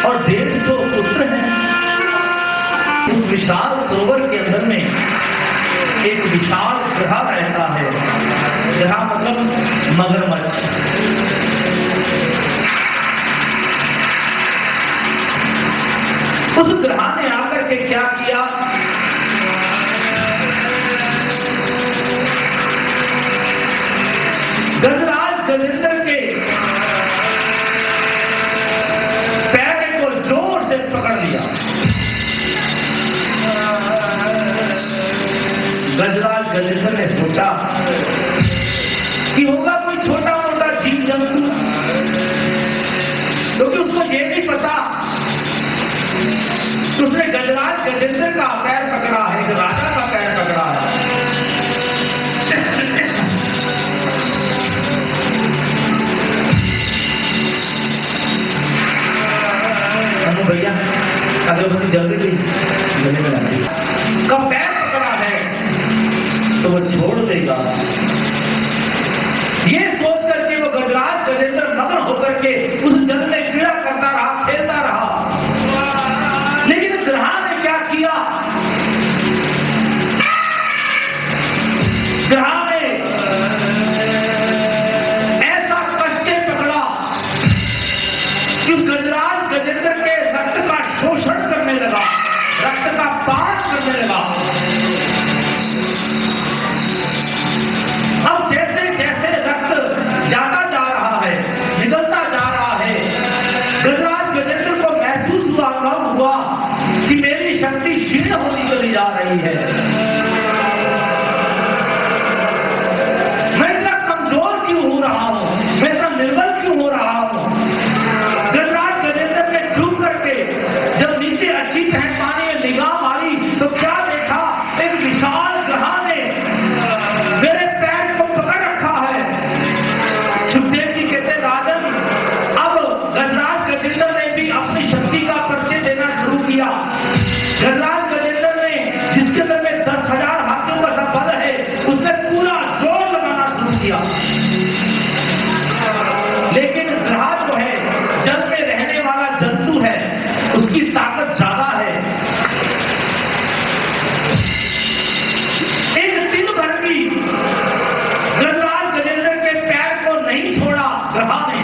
और 150 पुत्र हैं। उस विशाल सरोवर के अंदर में एक विशाल ग्रह रहता है। ग्रह मतलब मगरमच्छ। उस ग्रह ने आकर के क्या किया, गजराज गजेंद्र के पैर को जोर से पकड़ लिया। गजराज गजेंद्र ने सोचा कि होगा कोई छोटा मोटा जीव जंतु, क्योंकि उसको ये नहीं पता कि उसने गजराज गजेंद्र का पैर पकड़ा है, राजा का पैर पकड़ा है। भैया अगरबत्ती जल गई गले में लगी का पैर पकड़ा है तो वो छोड़ देगा। ये सोच करके वो गजराज गजेंद्र मगन होकर के उस जल में क्रीड़ा करता रहा, खेलता रहा। लेकिन ग्रह ने क्या किया, ग्रह ने ऐसा कष्टे पकड़ा कि गजराज गजेंद्र के रक्त का शोषण करने लगा, रक्त का पान करने लगा। अब जैसे जैसे रक्त जाता जा रहा है, निकलता जा रहा है, गजराज गजेंद्र को महसूस हुआ, कब हुआ कि मेरी शक्ति क्षीण होती चली जा रही है, मैं इतना कमजोर क्यों हो रहा हूं, मैं इतना निर्बल क्यों हो रहा हूं। गजराज गजेंद्र ने डूब करके जब नीचे अच्छी तरह पानी में निगाह मारी तो क्या देखा, एक विशाल ग्रह ने मेरे पैर को पकड़ रखा है। सुखदेव जी कहते राजन, अब गजराज गजेंद्र ने भी अपनी शक्ति का परिचय देना शुरू किया। गजराज गजेंद्र ने, जिसके अंदर में 10,000 हाथियों का बल है, उसने पूरा जोर लगाना शुरू किया। लेकिन ग्रह जो है जल में रहने वाला जंतु है, उसकी ताकत ज्यादा है। एक दिन भर भी गजराज गजेंद्र के पैर को नहीं छोड़ा ग्रह ने।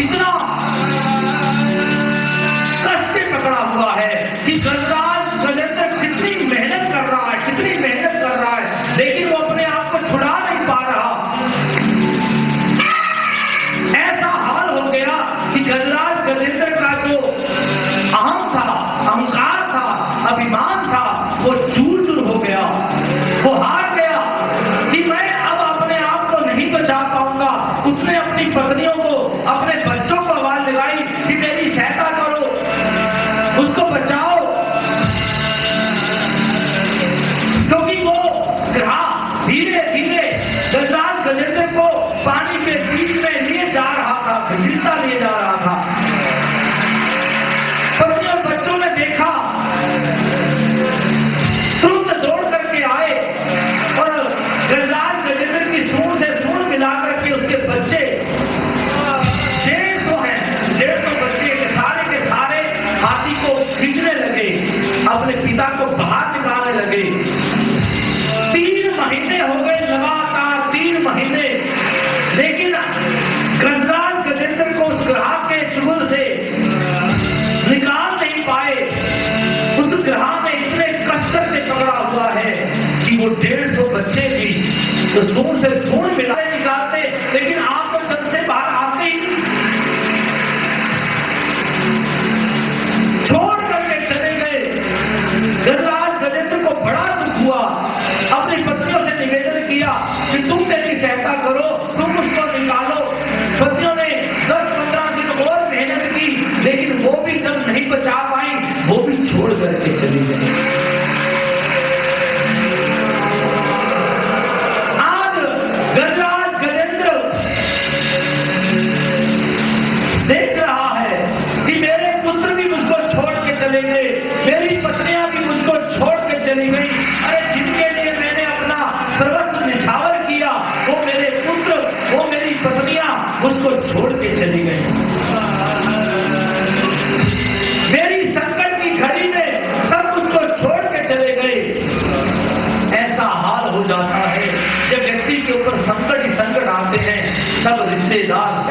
इतना कष्ट पकड़ा हुआ है कि गजराज गजेंद्र कितनी मेहनत कर रहा है, कितनी मेहनत कर रहा है, लेकिन वो अपने आप को छुड़ा नहीं पा रहा। ऐसा हाल हो गया कि गजराज गजेंद्र का जो अहम था, अहंकार था, अभिमान था, वो चूर चूर हो गया। वो हार गया कि मैं अब अपने आप को नहीं बचा पाऊंगा। उसने अपनी पत्नियों को, अपने बच्चों को आवाज लगाई कि मेरी सहायता करो, उसको बचाओ, क्योंकि वो ग्रह धीरे धीरे गजराज गजेंद्र को पानी के बीच में लिए जा रहा था, घसीटता लिए जा रहा था। पत्नी और बच्चों ने देखा, तुरंत दौड़ करके आए और गजराज गजेंद्र की सूंड से सूंड मिला करके उसके बच्चे 150 हैं, 150 बच्चे के सारे हाथी को खींचने लगे, अपने पिता को बाहर निकालने लगे। 3 महीने हो गए, लगातार 3 महीने, लेकिन गजराज गजेंद्र को उस ग्रह के चुगल से निकाल नहीं पाए। उस ग्रह में इतने कष्ट से पकड़ा हुआ है कि वो 150 बच्चे भी तो सूंड से सूंड मिलाते निकालते, लेकिन आप तो जब से बाहर आते ही छोड़ करके चले गए। गजराज गजेंद्र को बड़ा दुख हुआ, अपनी पत्नियों से निवेदन किया कि तुम मेरी सहायता करो, तुम उसको निकालो। पत्नियों ने 10-15 दिन और मेहनत की, लेकिन वो भी जब नहीं बचा पाई, वो भी छोड़ करके चली गई। आज गजराज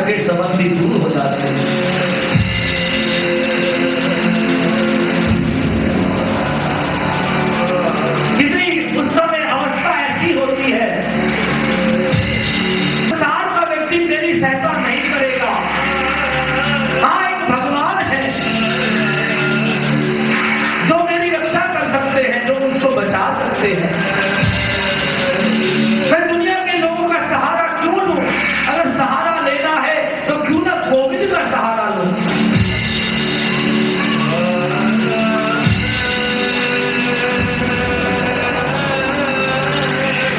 सगे संबंधी दूर हो जाते हैं। कितनी उस समय अवस्था ऐसी होती है, संसार का व्यक्ति मेरी सहायता नहीं करेगा। हाँ, एक भगवान है जो मेरी रक्षा कर सकते हैं, जो मुझको बचा सकते हैं। मैं दुनिया के लोगों का सहारा क्यों लूं? अगर सहारा लेना है तो क्यों ना गोविंद का सहारा लूं।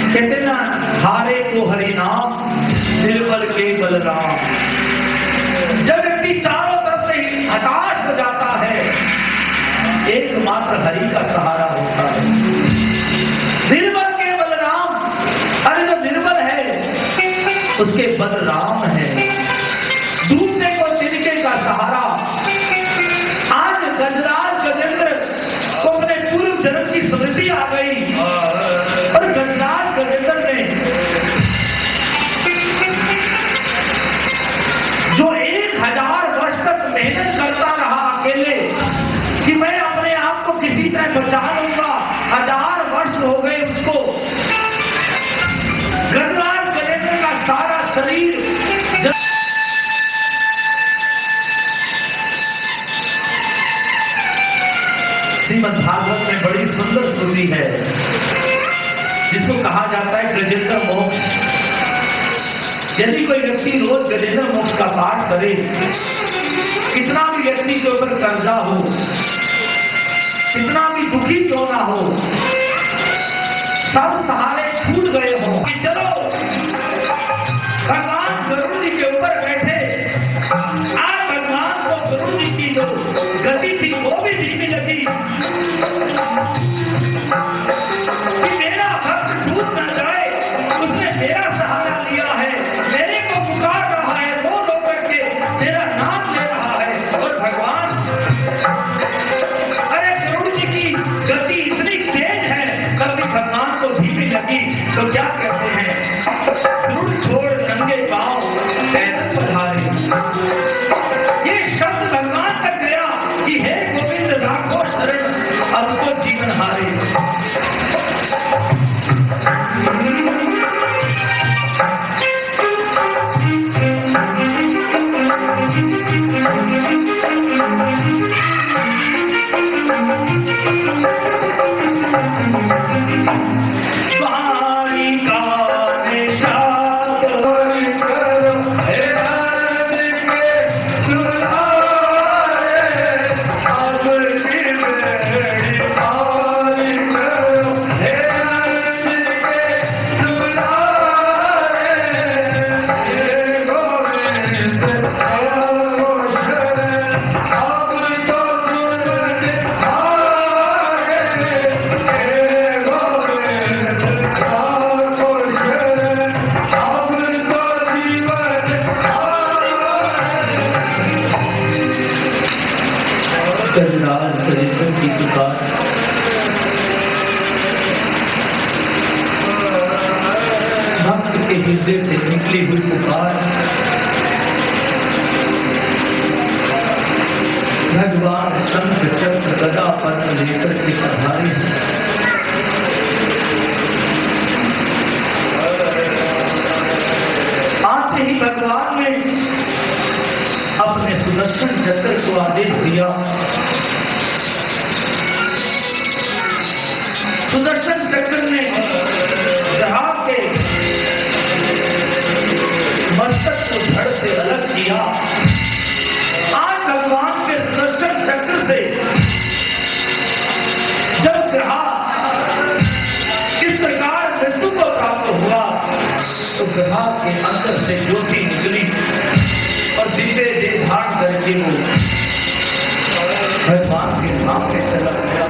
कहते ना, हारे को हरि नाम, निर्बल के बलराम। जब व्यक्ति चारों तरफ से हताश हो जाता है, एकमात्र हरि का सहारा होता है। निर्बल के बलराम, अरे जो निर्बल है उसके बलराम है। दूसरे को तिनके का सहारा। आज गजराज गजेंद्र को अपने पूर्व जन्म की स्मृति आ गई और गजराज गजेंद्र ने जो 1000 वर्ष तक मेहनत करता रहा अकेले कि मैं अपने आप को किसी तरह बचा लूंगा, 1000 वर्ष हो गए उसको। गजराज गजेंद्र का सारा शरीर श्रीमद् भागवत में बड़ी सुंदर स्तुति है जिसको कहा जाता है गजेंद्र मोक्ष। यदि कोई व्यक्ति रोज गजेंद्र मोक्ष का पाठ करे, कितना भी व्यक्ति के ऊपर कर्जा हो, कितना भी दुखी क्यों ना हो, सब सहारे छूट गए हो कि चलो भगवान गरुड़ जी के ऊपर बैठे। आज भगवान को गरुड़ जी की जो गति थी वो भी धीमी लगी कि मेरा भक्त टूट न जाए, उसने मेरा सहारा लिया है, मेरे को पुकार रहा है, वो लोग करके मेरा नाम ले रहा है। और भगवान, अरे गरुड़ जी की गति इतनी तेज है, तब भी भगवान को धीमी लगी तो क्या कहते हैं, गरुड़ छोड़ नंगे पांव पैदल पधारे। ये शब्द भगवान तक गया कि हे गोविंद राखो शरण, अब तो जीवन हारे। की पुकार, भक्त के हृदय से निकली हुई पुकार भगवान शंख चक्र गदा पद्म लेकर के पधारे। आते ही भगवान ने अपने सुदर्शन चक्र को आदेश दिया। सुदर्शन चक्र ने ग्राह के मस्तक को धड़ से अलग किया। आज भगवान के सुदर्शन चक्र से जब ग्राह इस प्रकार मृत्यु को प्राप्त हुआ तो ग्राह के अंदर से ज्योति निकली और दिव्य देह धारण करके वो भगवान के सामने चला गया।